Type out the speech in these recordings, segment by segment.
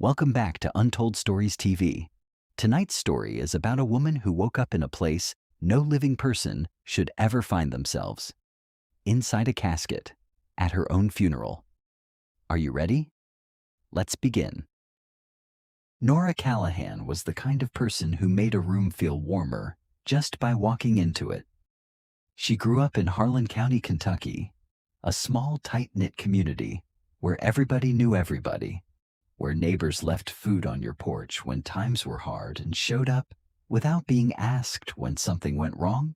Welcome back to Untold Stories TV. Tonight's story is about a woman who woke up in a place no living person should ever find themselves. Inside a casket, at her own funeral. Are you ready? Let's begin. Nora Callahan was the kind of person who made a room feel warmer just by walking into it. She grew up in Harlan County, Kentucky, a small, tight-knit community where everybody knew everybody, where neighbors left food on your porch when times were hard and showed up without being asked when something went wrong.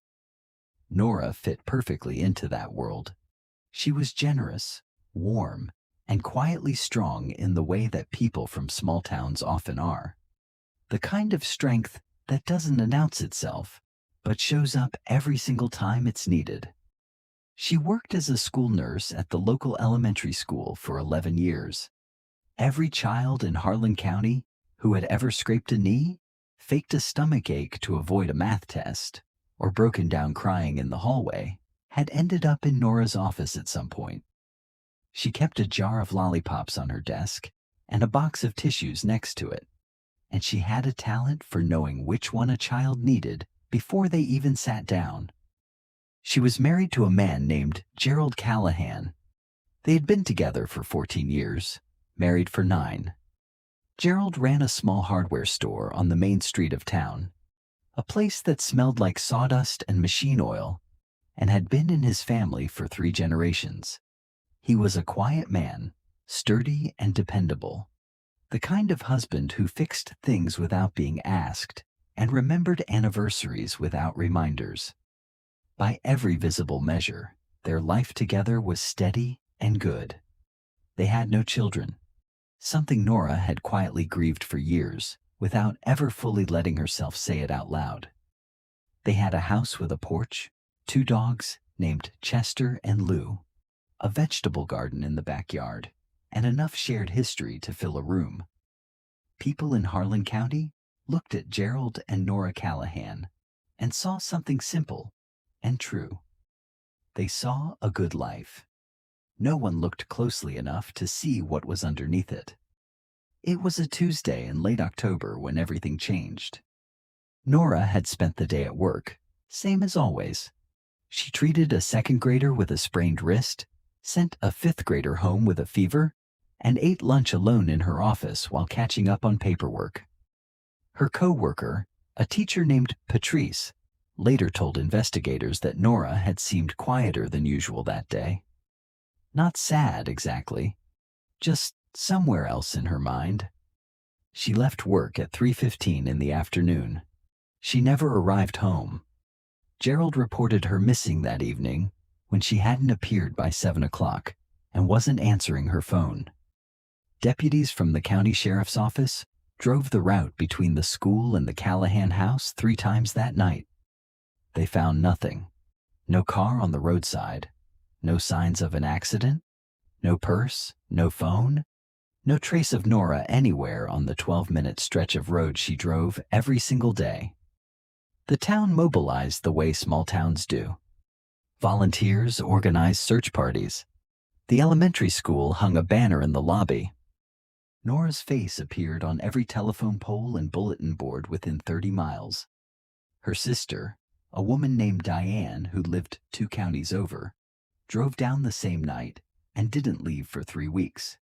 Nora fit perfectly into that world. She was generous, warm, and quietly strong in the way that people from small towns often are. The kind of strength that doesn't announce itself, but shows up every single time it's needed. She worked as a school nurse at the local elementary school for 11 years. Every child in Harlan County who had ever scraped a knee, faked a stomach ache to avoid a math test, or broken down crying in the hallway, had ended up in Nora's office at some point. She kept a jar of lollipops on her desk and a box of tissues next to it, and she had a talent for knowing which one a child needed before they even sat down. She was married to a man named Nora Callahan. They had been together for 14 years, married for 9. Gerald ran a small hardware store on the main street of town, a place that smelled like sawdust and machine oil, and had been in his family for 3 generations. He was a quiet man, sturdy and dependable, the kind of husband who fixed things without being asked and remembered anniversaries without reminders. By every visible measure, their life together was steady and good. They had no children, something Nora had quietly grieved for years without ever fully letting herself say it out loud. They had a house with a porch, 2 dogs named Chester and Lou, a vegetable garden in the backyard, and enough shared history to fill a room. People in Harlan County looked at Gerald and Nora Callahan and saw something simple and true. They saw a good life. No one looked closely enough to see what was underneath it. It was a Tuesday in late October when everything changed. Nora had spent the day at work, same as always. She treated a 2nd grader with a sprained wrist, sent a 5th grader home with a fever, and ate lunch alone in her office while catching up on paperwork. Her co-worker, a teacher named Patrice, later told investigators that Nora had seemed quieter than usual that day. Not sad, exactly, just somewhere else in her mind. She left work at 3:15 in the afternoon. She never arrived home. Gerald reported her missing that evening when she hadn't appeared by 7 o'clock and wasn't answering her phone. Deputies from the county sheriff's office drove the route between the school and the Callahan house 3 times that night. They found nothing. No car on the roadside. No signs of an accident. No purse. No phone. No trace of Nora anywhere on the 12-minute stretch of road she drove every single day. The town mobilized the way small towns do. Volunteers organized search parties. The elementary school hung a banner in the lobby. Nora's face appeared on every telephone pole and bulletin board within 30 miles. Her sister, a woman named Diane who lived 2 counties over, drove down the same night and didn't leave for 3 weeks.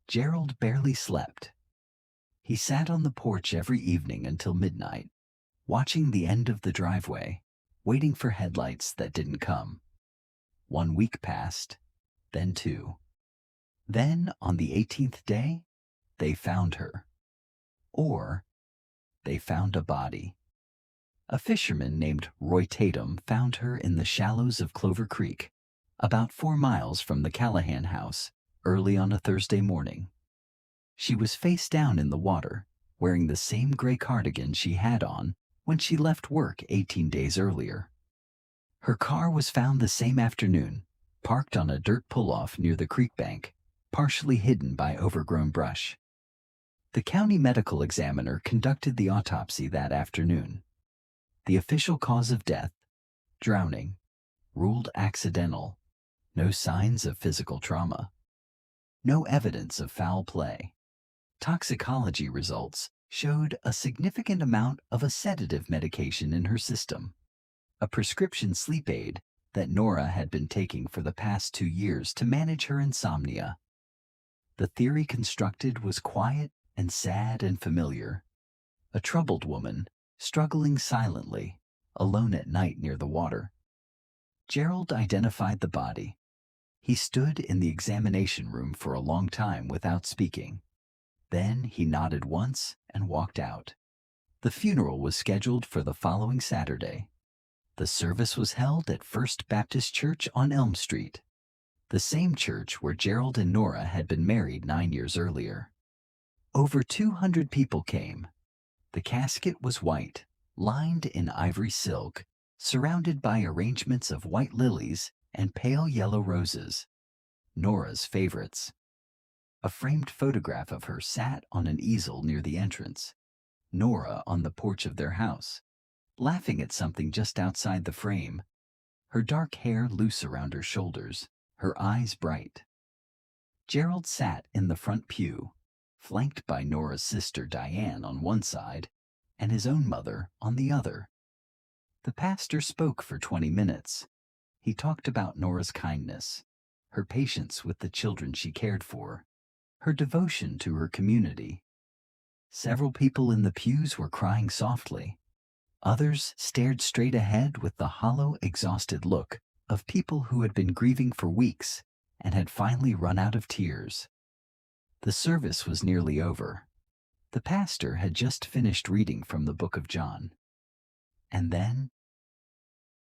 Gerald barely slept. He sat on the porch every evening until midnight, watching the end of the driveway, waiting for headlights that didn't come. 1 week passed, then 2. Then, on the 18th day, they found her. Or, they found a body. A fisherman named Roy Tatum found her in the shallows of Clover Creek, about 4 miles from the Callahan house, early on a Thursday morning. She was face down in the water, wearing the same gray cardigan she had on when she left work 18 days earlier. Her car was found the same afternoon, parked on a dirt pull-off near the creek bank, partially hidden by overgrown brush. The county medical examiner conducted the autopsy that afternoon. The official cause of death, drowning, ruled accidental. No signs of physical trauma. No evidence of foul play. Toxicology results showed a significant amount of a sedative medication in her system, a prescription sleep aid that Nora had been taking for the past 2 years to manage her insomnia. The theory constructed was quiet and sad and familiar. A troubled woman, struggling silently, alone at night near the water. Gerald identified the body. He stood in the examination room for a long time without speaking. Then he nodded once and walked out. The funeral was scheduled for the following Saturday. The service was held at First Baptist Church on Elm Street, the same church where Gerald and Nora had been married 9 years earlier. Over 200 people came. The casket was white, lined in ivory silk, surrounded by arrangements of white lilies and pale yellow roses, Nora's favorites. A framed photograph of her sat on an easel near the entrance, Nora on the porch of their house, laughing at something just outside the frame, her dark hair loose around her shoulders, her eyes bright. Gerald sat in the front pew, flanked by Nora's sister Diane on one side and his own mother on the other. The pastor spoke for 20 minutes. He talked about Nora's kindness, her patience with the children she cared for, her devotion to her community. Several people in the pews were crying softly. Others stared straight ahead with the hollow, exhausted look of people who had been grieving for weeks and had finally run out of tears. The service was nearly over. The pastor had just finished reading from the book of John. And then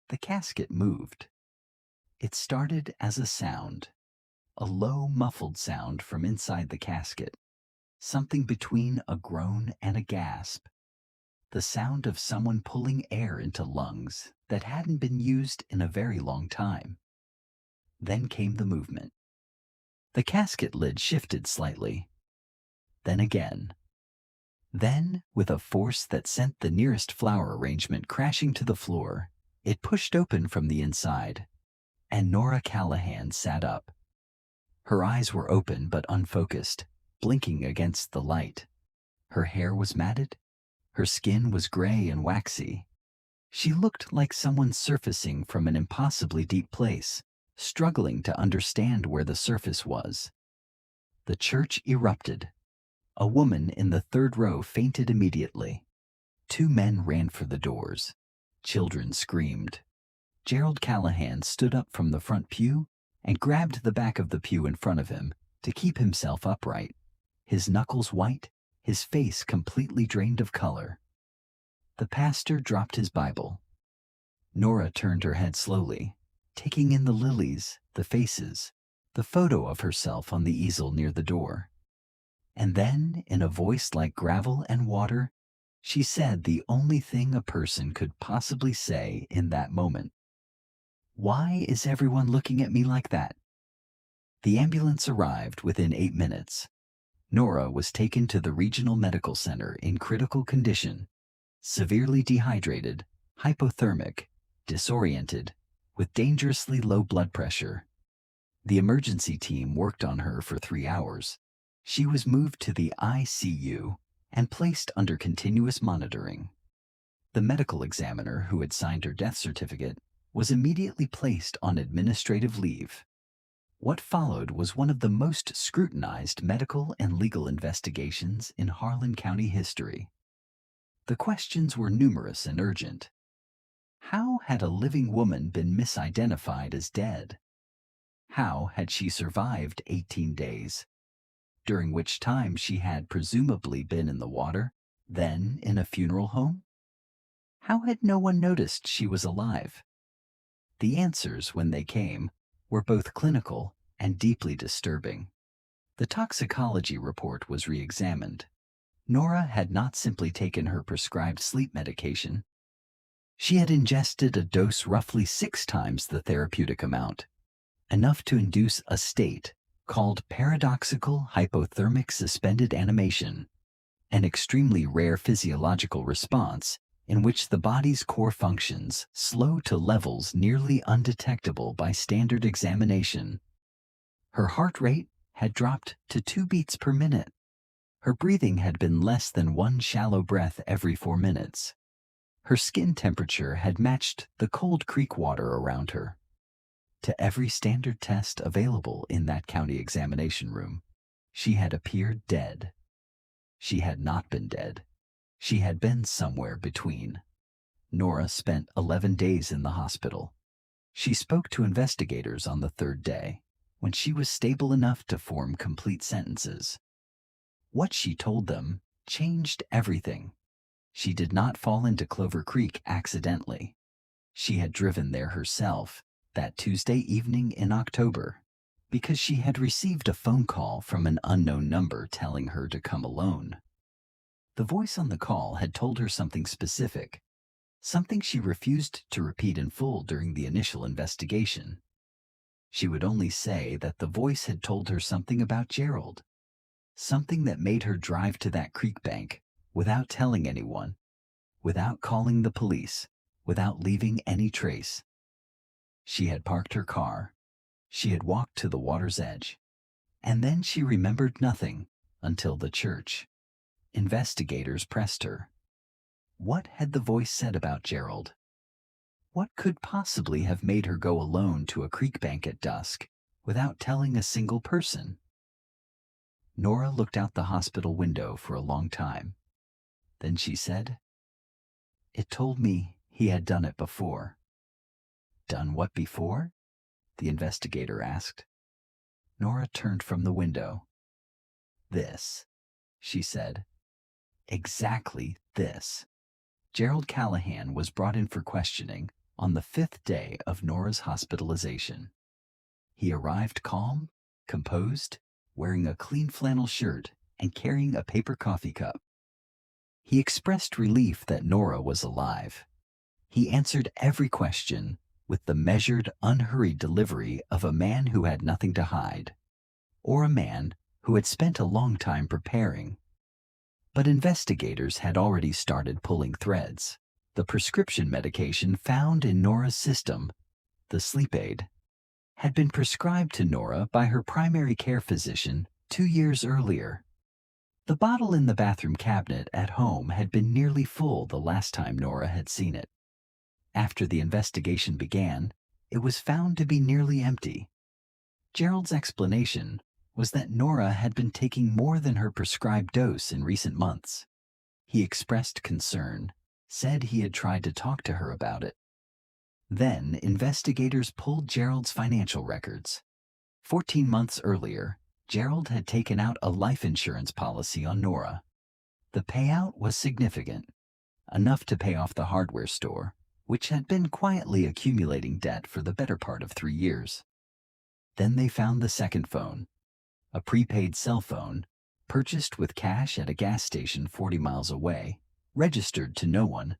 the casket moved. It started as a sound, a low, muffled sound from inside the casket, something between a groan and a gasp. The sound of someone pulling air into lungs that hadn't been used in a very long time. Then came the movement. The casket lid shifted slightly. Then again. Then, with a force that sent the nearest flower arrangement crashing to the floor, it pushed open from the inside, and Nora Callahan sat up. Her eyes were open but unfocused, blinking against the light. Her hair was matted. Her skin was gray and waxy. She looked like someone surfacing from an impossibly deep place, struggling to understand where the surface was. The church erupted. A woman in the third row fainted immediately. 2 men ran for the doors. Children screamed. Gerald Callahan stood up from the front pew and grabbed the back of the pew in front of him to keep himself upright, his knuckles white, his face completely drained of color. The pastor dropped his Bible. Nora turned her head slowly, taking in the lilies, the faces, the photo of herself on the easel near the door. And then, in a voice like gravel and water, she said the only thing a person could possibly say in that moment. "Why is everyone looking at me like that?" The ambulance arrived within 8 minutes. Nora was taken to the regional medical center in critical condition, severely dehydrated, hypothermic, disoriented, with dangerously low blood pressure. The emergency team worked on her for 3 hours. She was moved to the ICU and placed under continuous monitoring. The medical examiner who had signed her death certificate was immediately placed on administrative leave. What followed was one of the most scrutinized medical and legal investigations in Harlan County history. The questions were numerous and urgent. How had a living woman been misidentified as dead? How had she survived 18 days, during which time she had presumably been in the water, then in a funeral home? How had no one noticed she was alive? The answers, when they came, were both clinical and deeply disturbing. The toxicology report was re-examined. Nora had not simply taken her prescribed sleep medication. She had ingested a dose roughly 6 times the therapeutic amount, enough to induce a state called paradoxical hypothermic suspended animation, an extremely rare physiological response in which the body's core functions slow to levels nearly undetectable by standard examination. Her heart rate had dropped to 2 beats per minute. Her breathing had been less than one shallow breath every 4 minutes. Her skin temperature had matched the cold creek water around her. To every standard test available in that county examination room, she had appeared dead. She had not been dead. She had been somewhere between. Nora spent 11 days in the hospital. She spoke to investigators on the 3rd day, when she was stable enough to form complete sentences. What she told them changed everything. She did not fall into Clover Creek accidentally. She had driven there herself that Tuesday evening in October because she had received a phone call from an unknown number telling her to come alone. The voice on the call had told her something specific, something she refused to repeat in full during the initial investigation. She would only say that the voice had told her something about Gerald, something that made her drive to that creek bank without telling anyone, without calling the police, without leaving any trace. She had parked her car. She had walked to the water's edge. And then she remembered nothing until the church. Investigators pressed her. What had the voice said about Gerald? What could possibly have made her go alone to a creek bank at dusk without telling a single person? Nora looked out the hospital window for a long time. Then she said, "It told me he had done it before." "Done what before?" the investigator asked. Nora turned from the window. "This," she said. "Exactly this." Gerald Callahan was brought in for questioning on the 5th day of Nora's hospitalization. He arrived calm, composed, wearing a clean flannel shirt and carrying a paper coffee cup. He expressed relief that Nora was alive. He answered every question with the measured, unhurried delivery of a man who had nothing to hide, or a man who had spent a long time preparing. But investigators had already started pulling threads. The prescription medication found in Nora's system, the sleep aid, had been prescribed to Nora by her primary care physician 2 years earlier. The bottle in the bathroom cabinet at home had been nearly full the last time Nora had seen it. After the investigation began, it was found to be nearly empty. Gerald's explanation was that Nora had been taking more than her prescribed dose in recent months. He expressed concern, said he had tried to talk to her about it. Then investigators pulled Gerald's financial records. 14 months earlier, Gerald had taken out a life insurance policy on Nora. The payout was significant, enough to pay off the hardware store, which had been quietly accumulating debt for the better part of 3 years. Then they found the second phone, a prepaid cell phone, purchased with cash at a gas station 40 miles away, registered to no one,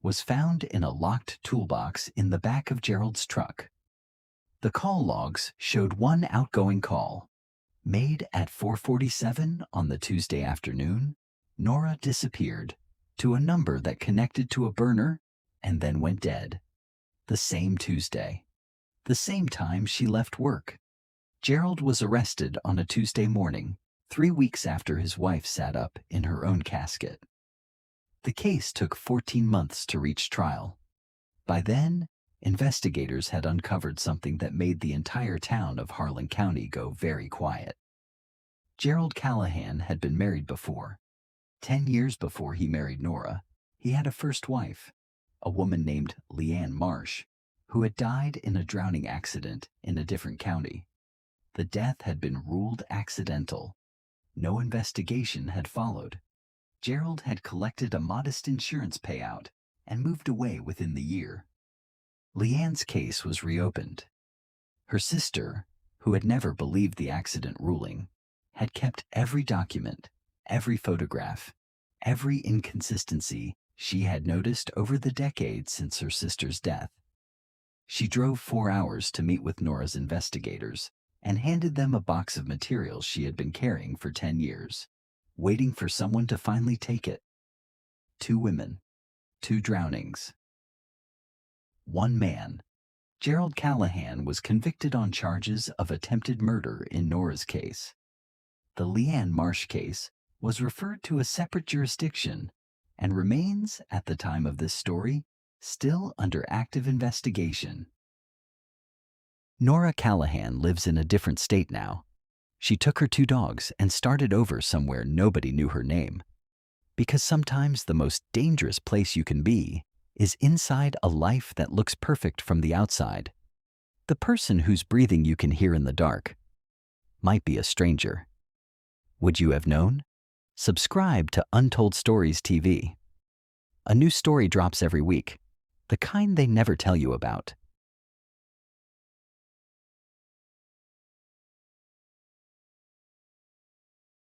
was found in a locked toolbox in the back of Gerald's truck. The call logs showed one outgoing call. Made at 4:47 on the Tuesday afternoon, Nora disappeared to a number that connected to a burner and then went dead. The same Tuesday. The same time she left work. Gerald was arrested on a Tuesday morning, 3 weeks after his wife sat up in her own casket. The case took 14 months to reach trial. By then, investigators had uncovered something that made the entire town of Harlan County go very quiet. Gerald Callahan had been married before. 10 years before he married Nora, he had a first wife, a woman named Leanne Marsh, who had died in a drowning accident in a different county. The death had been ruled accidental. No investigation had followed. Gerald had collected a modest insurance payout and moved away within the year. Leanne's case was reopened. Her sister, who had never believed the accident ruling, had kept every document, every photograph, every inconsistency she had noticed over the decades since her sister's death. She drove 4 hours to meet with Nora's investigators and handed them a box of materials she had been carrying for 10 years, waiting for someone to finally take it. 2 women, 2 drownings. 1 man. Gerald Callahan was convicted on charges of attempted murder in Nora's case. The Leanne Marsh case was referred to a separate jurisdiction and remains, at the time of this story, still under active investigation. Nora Callahan lives in a different state now. She took her 2 dogs and started over somewhere nobody knew her name. Because sometimes the most dangerous place you can be is inside a life that looks perfect from the outside. The person whose breathing you can hear in the dark might be a stranger. Would you have known? Subscribe to Untold Stories TV. A new story drops every week, the kind they never tell you about.